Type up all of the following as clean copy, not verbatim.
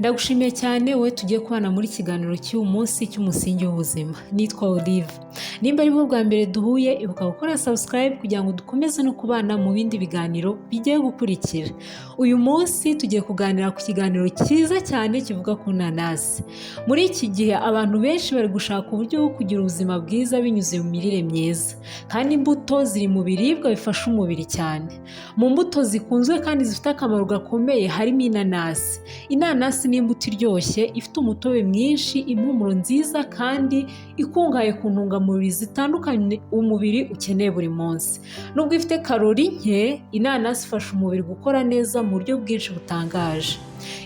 Ndagushimiye cyane wowe tugiye kubana muri kiganiro cy'uyu munsi cy'umusingi w'ubuzima. Nitwa Olive. Nimba ari bwo bwa mbere duhuye, ibuka gukora subscribe kugira ngo dukomeze no kubana mu bindi biganiro bigiye gukurikira. Uyu munsi tugiye kuganira ku kiganiro cyiza cyane kivuga ku nanasi. Muri iki gihe abantu benshi bari gushaka uburyo bwo kugira ubuzima bwiza binyuze mu mirire myiza. Kandi imbuto ziri mu biribwa bifasha umubiri cyane. Mu mbuto zikunzwe kandi zifite akamaro gakomeye harimo inanasi. Inanasi ni imbuto iryoshye, ifite umutobe mwinshi, impumuro nziza kandi ikungahaye ku ntungamubiri zitandukanye umubiri ukeneye buri munsi. Nubwo ifite karori nke, inanasi ifasha umubiri gukora neza mu buryo bwinshi butangaje.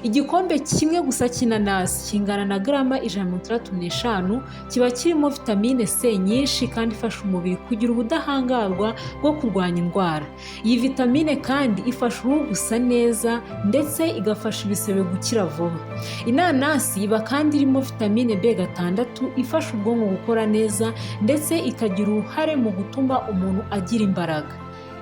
Igikombe kimwe gusa cy'inanasi kingana na grama 135 kiba kirimo vitamine C nyinshi kandi ifasha umubiri kugira ubudahangarwa bwo kurwanya indwara. Iyi vitamine kandi ifasha uruhu gusa neza ndetse igafasha ibisebe gukira vuba. Inanasi iba kandi irimo vitamine B6 ifasha ubwonko gukora neza ndetse ikagira uruhare mu gutuma umuntu agira imbaraga.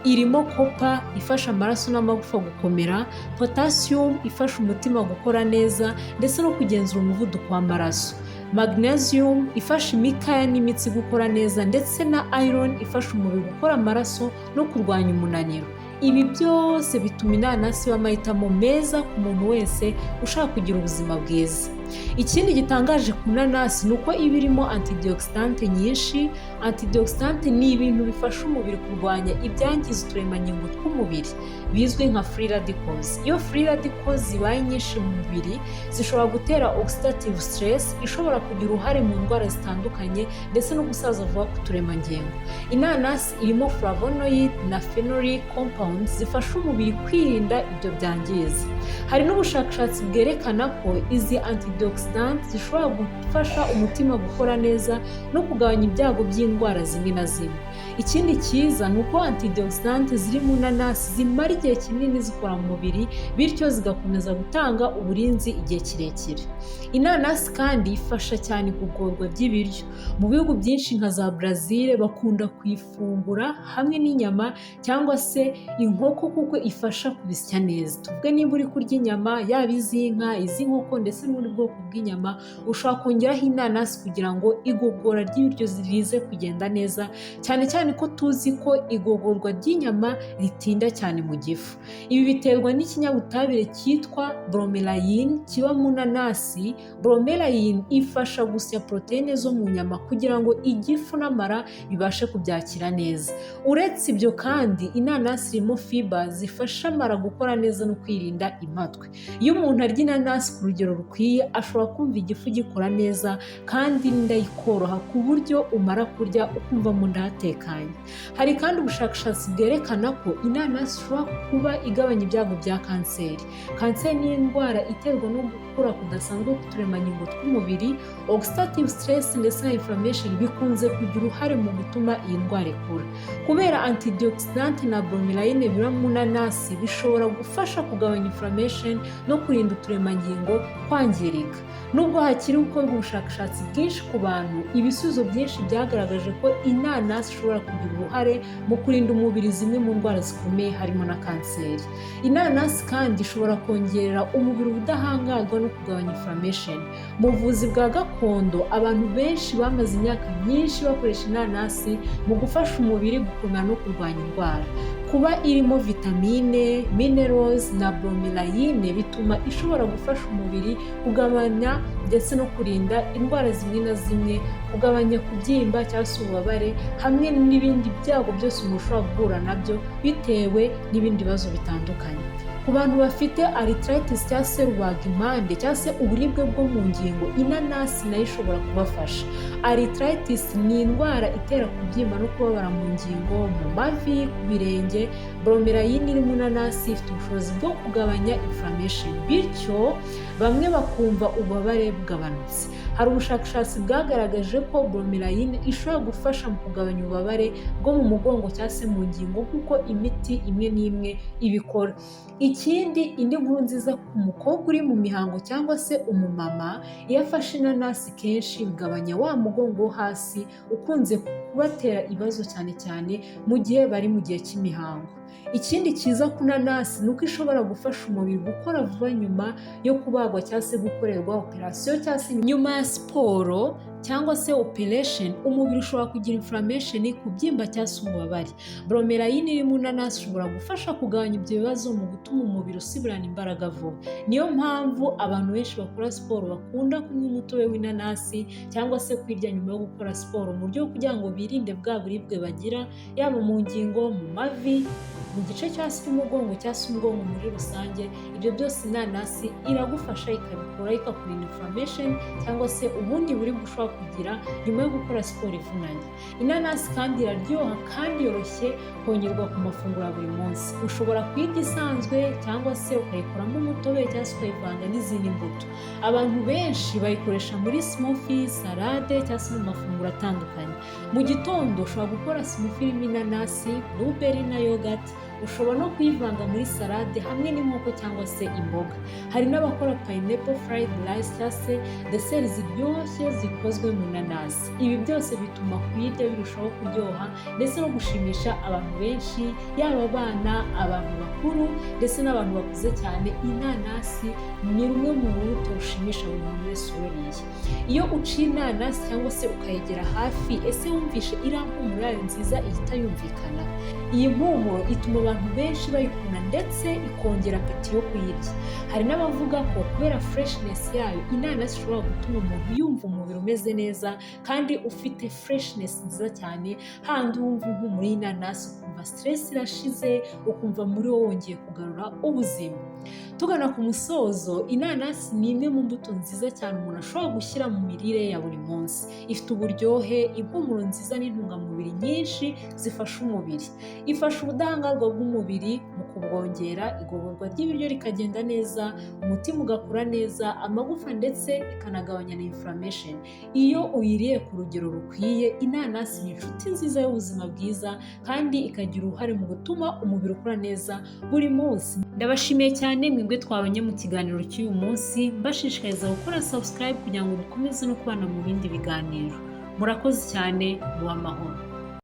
Irimo kopa ifasha amaraso n'amagufa gukomera, potassium ifasha umutima gukora neza ndetse no kugenzura umuvuduko w'amaraso, magnesium ifasha imikaya n'imitsi gukora neza ndetse na iron ifasha umubiri gukora amaraso no kurwanya umunaniro. Ibi byose bituma inanasi iba amahitamo meza ku muntu wese ushaka kugira ubuzima bwiza. Ikindi gitangaje ku nanasi ni uko iba irimo antioxidant nyinshi. Antioxidant ni ibintu bifasha umubiri kurwanya ibyangiza uturemangingo tw'umubiri bizwi nka free radicals. Iyo free radicals zibaye nyinshi mu mubiri zishobora gutera oxidative stress ishobora kugira uruhare mu ndwara zitandukanye ndetse no gusaza vuba ku turemangingo. Inanasi irimo flavonoid na phenolic compounds zifasha umubiri kwirinda ibyo byangiza. Hari n'ubushakashatsi bwerekana ko izi antioxidant zishobora gufasha umutima gukora neza no kugabanya ibyago by'indwara zimwe na zimwe. Ikindi cyiza ni uko antioxidant ziri mu nanasi zimara igihe kinini zikora mu mubiri bityo zigakomeza gutanga uburinzi igihe kirekire. Inanasi kandi ifasha cyane igogorwa ry'ibiryo. Mu bihugu byinshi nka za Brazil bakunda kuyifungura hamwe n'inyama cyangwa se inkoko kuko ifasha kubisya neza. Tuvuge niba uri kurya inyama yaba iz'inka, iz'inkoko ndetse n'ubundi bwoko bw'inyama, ushobora kongeraho inanasi kugira ngo igogora ry'ibiryo rize kugenda neza, cyane cyane ko tuzi ko igogorwa ry'inyama ritinda cyane mu gifu. Ibi biterwa n'ikinyabutabire cyitwa bromelain kiba mu nanasi. Bromelain ifasha gusya proteine zo mu nyama kugira ngo igifu n'amara bibashe kubyakira neza. Uretse ibyo kandi inanasi irimo fiber zifasha amara gukora neza no kwirinda impatwe. Iyo umuntu arya inanasi ku rugero rukwiye ashobora kumva igifu gikora neza kandi inda ikoroha ku buryo umara kurya ukumva mu nda hatekanye. Hari kandi ubushakashatsi bwerekana ko inanasi ishobora kuba igabanya ibyago bya kanseri. Kanseri ni indwara iterwa no gukura kudasanzwe k'uturemangingo tw'umubiri. Oxidative stress ndetse na inflammation bikunze kugira uruhare mu gutuma iyi ndwara ikura. Kubera antioxidant na bromelain biba mu nanasi bishobora gufasha kugabanya inflammation no kurinda uturemangingo kwangirika. Nubwo hakiri gukorwa ubushakashatsi bwinshi ku bantu, ibisubizo byinshi byagaragaje ko inanasi ishobora kugira uruhare mu kurinda umubiri zimwe mu ndwara zikomeye harimo na kanseri. Inanasi kandi ishobora kongerera umubiri ubudahangarwa no kugabanya inflammation. Mu buvuzi bwa gakondo abantu benshi bamaze imyaka myinshi bakoresha inanasi mu gufasha umubiri gukomera no kurwanya indwara. Kuba irimo vitamine, minerals na bromelain bituma ishobora gufasha umubiri kugabanya ndetse no kurinda indwara zimwe na zimwe, kugabanya kubyimba cyangwa se ububabare hamwe n'ibindi byago byose umuntu ushobora guhura nabyo bitewe n'ibindi bibazo bitandukanye. Ku bantu bafite arthritis cyangwa se rubagimpande cyangwa se uburibwe bwo mu ngingo, inanasi nayo ishobora kubafasha. Arthritis ni indwara itera kubyimba no kubabara mu ngingo, mu mavi, ku birenge. Bromelain iri mu nanasi ifite ubushobozi bwo kugabanya inflammation bityo bamwe bakumva ububabare bugabanutse. Hari ubushakashatsi bwagaragaje ko bromelain ishobora gufasha mu kugabanya ububabare bwo mu mugongo cyangwa se mu ngingo kuko imiti imwe n'imwe ibikora. Ikindi, indi nkuru nziza ku mukobwa uri mu mihango cyangwa se umumama, iyo afashe inanasi kenshi bigabanya wa mugongo wo hasi ukunze kubatera ibibazo cyane cyane mu gihe bari mu gihe cy'imihango. Ikindi cyiza ku nanasi ni uko ishobora gufasha umubiri gukora vuba nyuma yo kubagwa cyangwa se gukorerwa operasiyo cyangwa se nyuma ya siporo cyangwa se operation, umubiri ushobora kugira inflammation, kubyimba cyangwa se ububabare. Bromelayine iri mu nanasi ishobora gufasha kugabanya ibyo bibazo mu gutuma umubiri usubirana imbaraga vuba. Niyo mpamvu abantu benshi bakora siporo bakunda kunywa umutobe w'inanasi cyangwa se kwirya nyuma yo gukora siporo, mu buryo kugira ngo birinde bwa buribwe bagira yaba mu ngingo, mu mavi, mu gice cya cy'umugongo cyangwa se umugongo muri rusange. Ibyo byose inanasi iragufasha ikabikora, ikakurinda inflammation cyangwa se ubundi buribwe ushobora kugira nyuma yo gukora siporo ivunanye. Inanasi kandi iraryoha kandi yoroshye kongerwa ku mafunguro ya buri munsi. Ushobora kuyirya isanzwe cyangwa se ukayikoramo umutobe cyangwa se ukayivanga n'izindi mbuto. Abantu benshi bayikoresha muri smoothie, salade cyangwa se mu mafunguro atandukanye. Mu gitondo ushobora gukora smoothie irimo inanasi, blueberry na yogurt. Ushobora no kuyivanga muri salade hamwe n'inkoko cyangwa se imboga. Hari n'abakora pineapple fried rice cyangwa se dessert ziryoshye zikozwe mu nanasi. Ibi byose bituma kuyirya birushaho kuryoha ndetse no gushimisha abantu benshi, yaba abana, abantu bakuru ndetse n'abantu bakuze cyane. Inanasi ni rumwe mu rubuto rushimisha buri muntu wese ururiye. Iyo uciye inanasi cyangwa se ukayegera hafi, ese wumvishe iriya mpumuro yayo nziza ihita yumvikana. Iyi mpumuro ituma abantu benshi bayikunda ndetse ikongera apeti yo kuyirya. Hari n'abavuga ko kubera freshness yayo, inanasi ishobora gutuma umuntu yumva umubiri umeze neza kandi ufite freshness nziza cyane, handi wumva impumuro y'inanasi ukumva stress irashize, ukumva muri wowe wongeye kugarura ubuzima. Tugana ku musozo, inanasi ni imwe mu mbuto nziza cyane umuntu ashobora gushyira mu mirire ya buri munsi. Ifite uburyohe, impumuro nziza n'intungamubiri nyinshi zifasha umubiri. Ifasha ubudahangarwa bw'umubiri mu kubwongera, igogorwa ry'ibiryo rikagenda neza, umutima ugakora neza, amagufa ndetse ikanagabanya na inflammation. Iyo uyiriye ku rugero rukwiye, inanasi ni inshuti nziza y'ubuzima bwiza kandi ikagira uruhare mu gutuma umubiri ukora neza buri munsi. Ndabashimiye cyane mwebwe twabanye mu kiganiro cy'uyu munsi, mbashishikariza gukora subscribe kugira ngo mukomeze no kubana mu bindi biganiro. Murakoze cyane, muba amahoro.